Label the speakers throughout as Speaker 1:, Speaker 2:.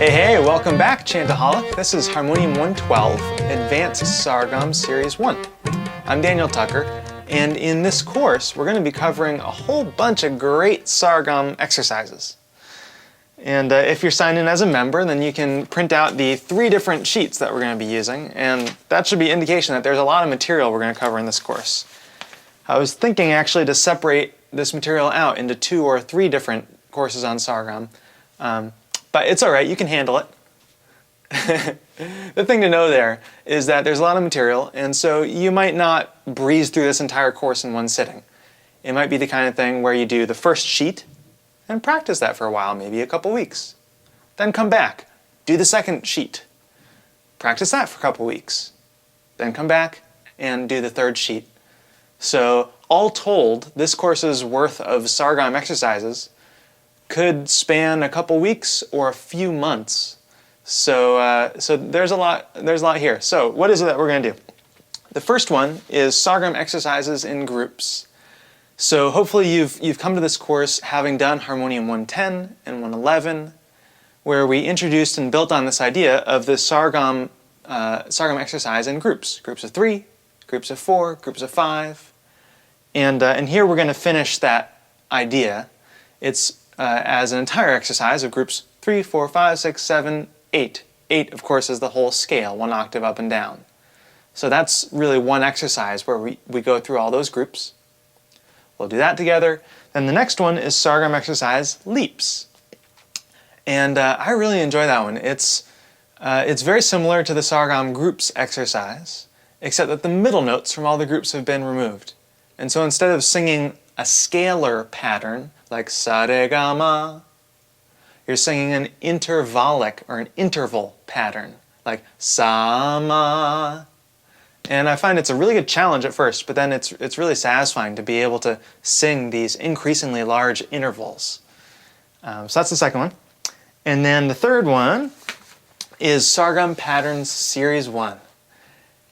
Speaker 1: Hey, welcome back, Chantaholic. This is Harmonium 112, Advanced Sargam Series 1. I'm Daniel Tucker, and in this course, we're going to be covering a whole bunch of great Sargam exercises. And if you're signed in as a member, then you can print out the 3 different sheets that we're going to be using, and that should be indication that there's a lot of material we're going to cover in this course. I was thinking actually to separate this material out into 2 or 3 different courses on Sargam. But it's all right, you can handle it. The thing to know there is that there's a lot of material, and so you might not breeze through this entire course in one sitting. It might be the kind of thing where you do the first sheet and practice that for a while, maybe a couple weeks. Then come back, do the second sheet. Practice that for a couple weeks. Then come back and do the third sheet. So all told, this course's worth of Sargam exercises could span a couple weeks or a few months. So there's a lot here. So what is it that we're going to do? The first one is Sargam exercises in groups. So hopefully you've come to this course having done Harmonium 110 and 111, where we introduced and built on this idea of the Sargam exercise in groups. Groups of 3, groups of 4, groups of 5. And here we're going to finish that idea. It's as an entire exercise of groups 3, 4, 5, 6, 7, 8. 8, of course, is the whole scale, 1 octave up and down. So that's really one exercise where we go through all those groups. We'll do that together. Then the next one is Sargam exercise leaps. And I really enjoy that one. It's very similar to the Sargam groups exercise, except that the middle notes from all the groups have been removed. And so instead of singing a scalar pattern, like sa-re-ga-ma, you're singing an intervallic or an interval pattern, like sa-ma. And I find it's a really good challenge at first, but then it's really satisfying to be able to sing these increasingly large intervals. So that's the second one. And then the third one is Sargam Patterns Series 1.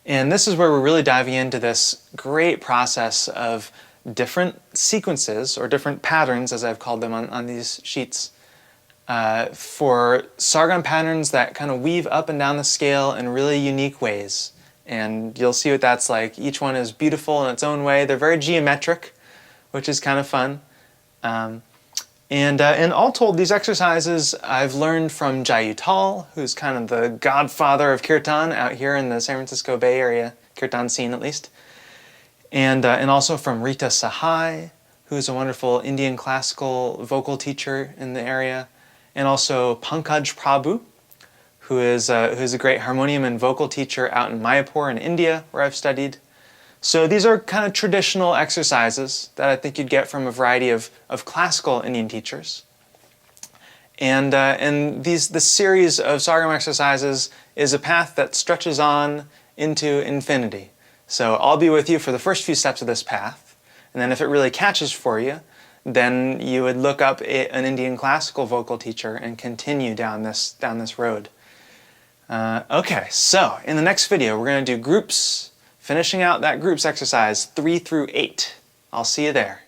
Speaker 1: And this is where we're really diving into this great process of different sequences, or different patterns as I've called them on these sheets, for Sargam patterns that kind of weave up and down the scale in really unique ways. And you'll see what that's like. Each one is beautiful in its own way. They're very geometric, which is kind of fun. And all told, these exercises I've learned from Jai Uttal, who's kind of the godfather of kirtan out here in the San Francisco Bay Area, kirtan scene at least. And also from Rita Sahai, who's a wonderful Indian classical vocal teacher in the area. And also Pankaj Prabhu, who's a great harmonium and vocal teacher out in Mayapur in India, where I've studied. So these are kind of traditional exercises that I think you'd get from a variety of classical Indian teachers. And this series of Sargam exercises is a path that stretches on into infinity. So I'll be with you for the first few steps of this path, and then if it really catches for you, then you would look up an Indian classical vocal teacher and continue down this road. Okay, so in the next video we're going to do groups, finishing out that groups exercise 3 through 8. I'll see you there.